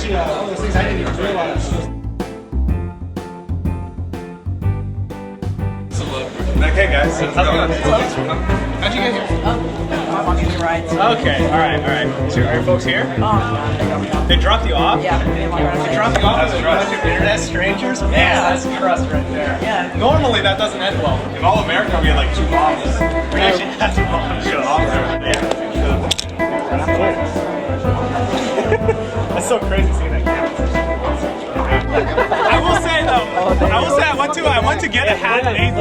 actually one of those things I didn't even realize. Okay, guys. How's it going? How'd you get here? I'm on your rides. Okay, all right. So are your folks here? They dropped you off? Yeah. They dropped you off as a bunch of internet strangers? Man, that's trust right there. Yeah. Normally that doesn't end well. In all America, we had like 2 bombs. We actually had to That's so crazy seeing that camera. I will say though, I went to get a hat made.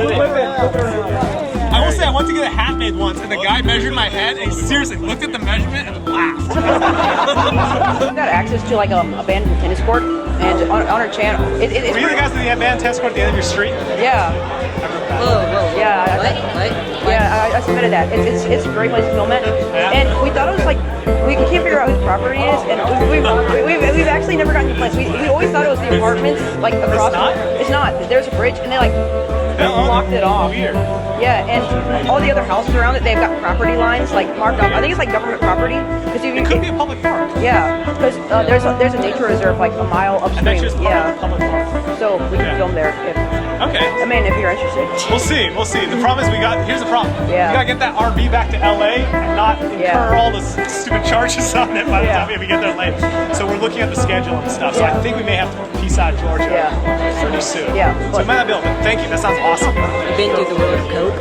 I will say I went to get a hat made once, and the guy measured my head, and he seriously looked at the measurement and laughed. We got access to like a abandoned tennis court, and on our channel, it's Were you the guys at the abandoned tennis court at the end of your street? Yeah. Whoa. Yeah. I submitted that. It's a great place to film it, and we thought it was like we can't figure out whose property it is, and we've actually never gotten to the place. We always thought it was the apartments like across. It's not. There's a bridge, and they blocked it off. Weird. Yeah, and all the other houses around it, they've got property lines like marked off. I think it's like government property. It could be a public park. Yeah, because there's a nature reserve like a mile upstream. I bet you it's part of a public park. So we can film there if. Okay. I mean, if you're interested. We'll see. The problem is here's the problem. Yeah. We gotta get that RV back to LA and not incur all the stupid charges on it by the time we get there late. So we're looking at the schedule and stuff. So I think we may have to piece out Georgia pretty soon. Yeah. So we might not be able to. Thank you. That sounds awesome. You've been through the world of Coke?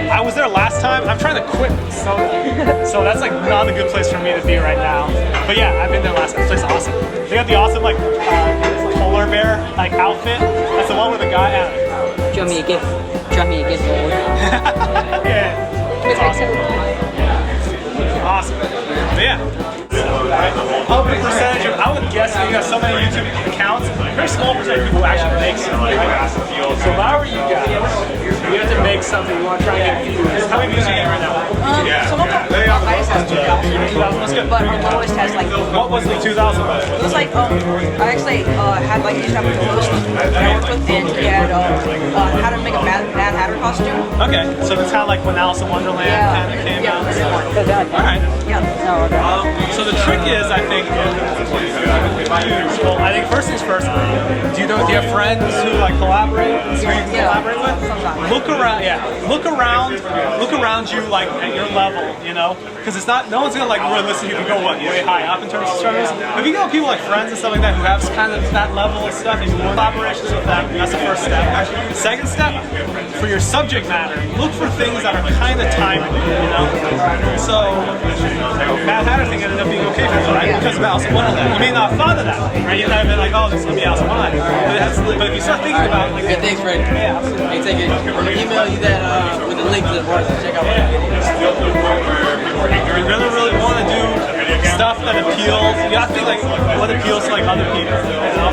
I was there last time. I'm trying to quit soda. So that's like not a good place for me to be right now. But yeah, I've been there last time. This place is awesome. They got the awesome polar bear outfit. That's the one with the guy out. Do you want me to get bored? Yeah, it's awesome. Awesome. But yeah. Of the percentage of, I would guess you got so many YouTube accounts, a very small percentage of people actually make something. Right? So if I were you guys, you have to make something, you want to try and get views. How many views are you getting right now? Some of our highest has 2,000. 2,000, that's good. But our lowest has like. What was the 2,000? It was like I actually had like used to have a co-host that I worked with, and he had how to make a Mad Hatter costume. Okay, so it's kind of like when Alice in Wonderland kind of came out. All right. Yeah. No. So the trick is, I think, well, I think first things first. Do you have friends who like collaborate? Who you can collaborate with? Look around. Look around you like at your level, you know, because it's not. No one's gonna like really listen to you if you go way high up in terms of struggles. But if you got people like friends and stuff like that who have kind of that level of stuff, and you want collaborations with them, that's the first step. The second step, for your subject matter, look for things that are kind of timely, you know. So Mad Hatter thing ended up being okay for you, right? Because of Alice in Wonderland. You may not have thought of that, right? You might have been like, oh, this is gonna be Alice in Wonderland. But if you start thinking about it, like, Hey, thanks, Freddie. yeah, absolutely. Hey, take it. I'm gonna email you that with the link to the bar, so check out my videos. You really want to do stuff that appeals. You have to think like what appeals to like other people, you know.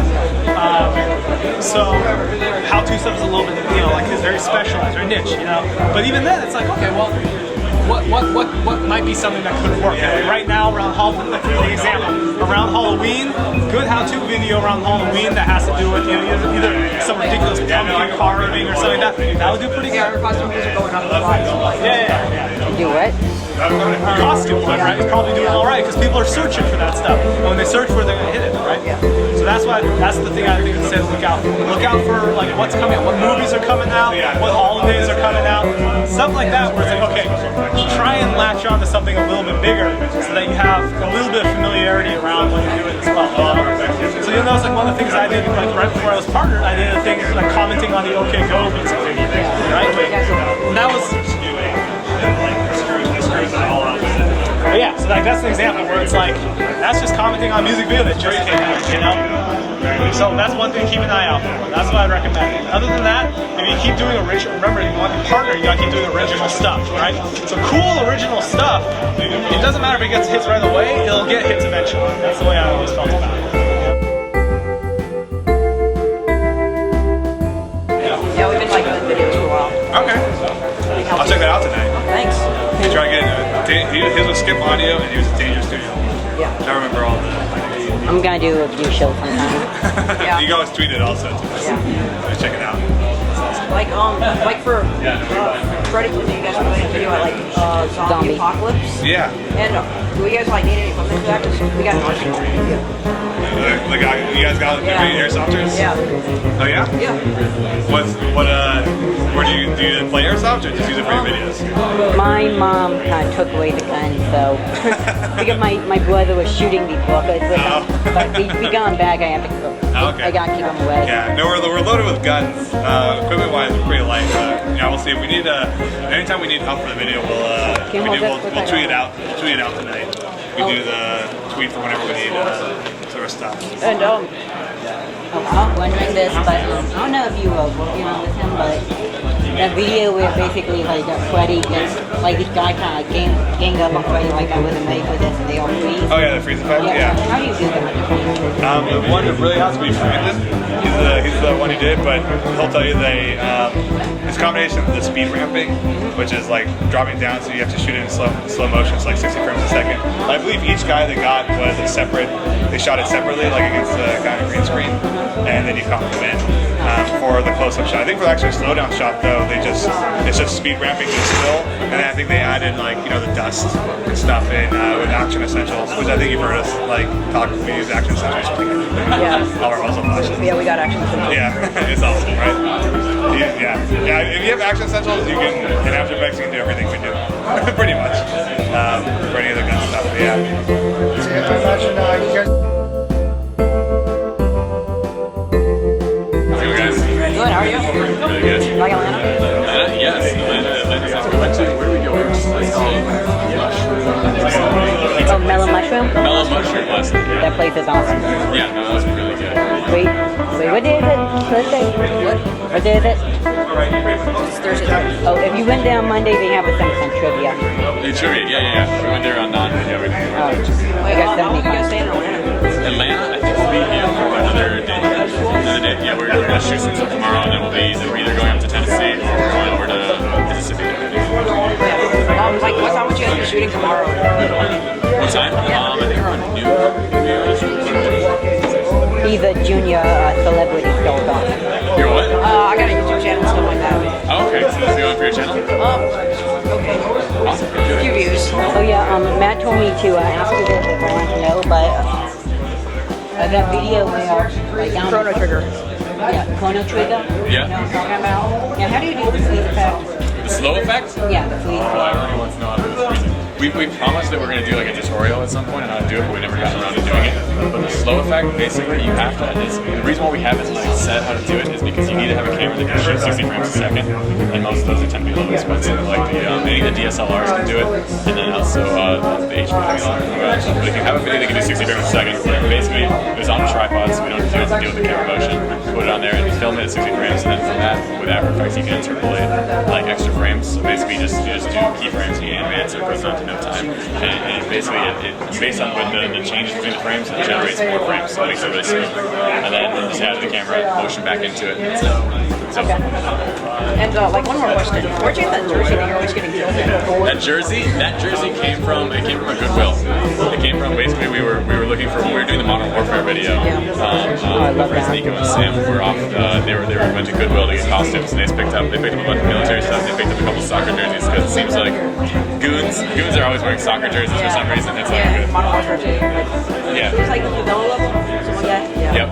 So how-to stuff is a little bit, you know, like it's very specialized, very niche, you know. But even then, it's like, okay, well, what might be something that could work? Like right now, around Halloween, like for example, around Halloween, good how-to video around Halloween that has to do with either some ridiculous pumpkin carving or something like that. That would do pretty good. Our costumes are going up a lot. Yeah. Do what? Costume one, right? It's probably doing all right because people are searching for that stuff. And when they search for it, they're gonna hit it, right? Yeah. So that's the thing I think to say to look out for. Look out for like what's coming out, what movies are coming out, what holidays are coming out, stuff like that. Where it's like, okay, try and latch on to something a little bit bigger so that you have a little bit of familiarity around what you're doing as well. So you'll notice like one of the things I did like right before I was partnered, I did a thing like commenting on the OK Go music video, right? And that was. But yeah, so like that's an example where it's like that's just commenting on music video that just came out, you know. So that's one thing to keep an eye out for. That's what I'd recommend. Other than that, if you keep doing original, remember if you want to partner, you gotta keep doing original stuff, right? So cool original stuff. It doesn't matter if it gets hits right away; it'll get hits eventually. That's the way I always felt about it. Yeah, we've been liking the videos for a while. Okay. I'll check that out tonight. Thanks. He tried getting his was skip audio and he was a Danger Studio. Yeah. I remember all the. I'm gonna do a review show sometime. Yeah. You can always tweet it also. Yeah. Check it out. Like for Freddie, you guys were doing a video at like zombie apocalypse. Yeah. And Do you guys like need any equipment for that? 'Cause we got marching. The guy, you guys got airsofters? Yeah. Oh yeah? Yeah. Where do you play airsoft or just use it for your videos? My mom kind of took away the gun, so because my brother was shooting these bullets with him, but we gone back. I have to. Okay. I gotta keep them away. Yeah, no, we're loaded with guns. Equipment-wise, we're pretty light. Yeah, we'll see if we need. Anytime we need help for the video, we'll tweet it out. We'll tweet it out tonight. We do the tweet for whenever we need sort of stuff. And I'm wondering this, but I don't know if you were working on with him, but that video where basically like Freddie gets like this guy kind of ganged up on Freddie like I wasn't made for this, and they all freeze. Oh yeah, the freeze effect. Yeah. How do you do that? The one that really has to be Brandon. He's the one who did, but he'll tell you it's a combination of the speed ramping, which is like dropping down, so you have to shoot it in slow motion, it's like 60 frames a second. I believe each guy that got was a separate. They shot it separately, like against the guy on the green screen, and then you come in for the close-up shot. I think for the actual slow-down shot, though, it's just speed ramping to still, and then I think they added like the dust and stuff in with Action Essentials, which I think you've heard us like talk. We use Action Essentials. yeah. All our muzzle flashes. Yeah, we got action. Yeah, it's awesome, right? Yeah. If you have Action Essentials, you can in After Effects you can do everything we do, pretty much. For any other gun stuff, yeah. Good, how are you? Really good. Like Atlanta? Yes, Atlanta's nice. We went to, where did we go? Oh, Mellow Mushroom? Mellow Mushroom last night. That place is awesome. Yeah, no, that was really good. Wait, what day is it? Thursday? What day is it? It's Thursday. Oh, if you went there on Monday, they have a some trivia. The trivia, yeah. We went there on non-video. Oh, Wait, I guess how long are you 75. guys staying in Atlanta? Atlanta, I think we'll be here for another day. Yeah, we're gonna shoot some stuff tomorrow, and then we're either going up to Tennessee or we're going over to Mississippi. Like, what time would you guys be shooting tomorrow? What time? I think around noon. He's a junior celebrity star. You're what? I got a YouTube channel and stuff like that. Oh, okay. So this is going for your channel? Okay. Awesome. A few views. Oh yeah, Matt told me to ask you this if I want to know, but that video where like down Chrono Trigger. Yeah, Chrono Trigger. Yeah. You know what I'm talking about? Yeah, how do you do the freeze effect? The slow effect? Yeah, the freeze Oh, effect. everyone wants to know how to do this. We promised that we're going to do like a tutorial at some point on how to do it, but we never got around to doing it. But the slow effect, basically, you have to. The reason why we haven't like said how to do it is because you need to have a camera that can shoot 60 frames a second, and most of those tend to be a little expensive. Like any of the DSLRs can do it, and then also the HP DSLR. But if you have a video that can do 60 frames a second, basically it was on a tripod, so we don't have to deal with the camera motion. Put it on there and you film it at 60 frames, and then from that, with After Effects, you can interpolate like extra frames. So basically, you just do keyframes, you animate it so it goes on to no time, and basically it based on what the changes between the frames, it generates more frames, so it makes it really smooth. And then you just add the camera motion back into it. So, And like one more question. Where'd you get that jersey that you're always getting killed in? that jersey came from a Goodwill. It came from basically we were looking for when we were doing the Modern Warfare video. Nico and Sam were off. They went to Goodwill to get costumes, and they picked up a bunch of military stuff. They picked up a couple soccer jerseys because it seems like goons are always wearing soccer jerseys for some reason. It's like Yeah, Modern Warfare 2. yeah. It's like the vanilla level, something like that. Yeah. Yep.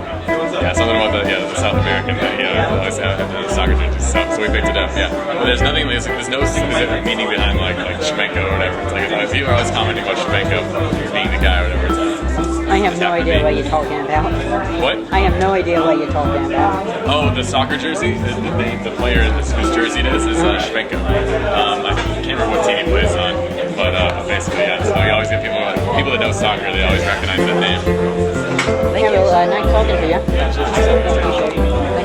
Yeah, something about the South American the soccer jerseys. So we picked it up. Yeah. But there's nothing. There's no specific meaning behind like Shmenko or whatever. It's like people are always commenting about Shmenko being the guy or whatever. I have no idea what you're talking about. What? I have no idea what you're talking about. Oh, the soccer jersey. The player whose jersey it is Shmenko. I can't remember what team he plays on, but basically, yeah. So you always get people that know soccer. They always recognize that name. Thank you. Nice talking to you. Appreciate it.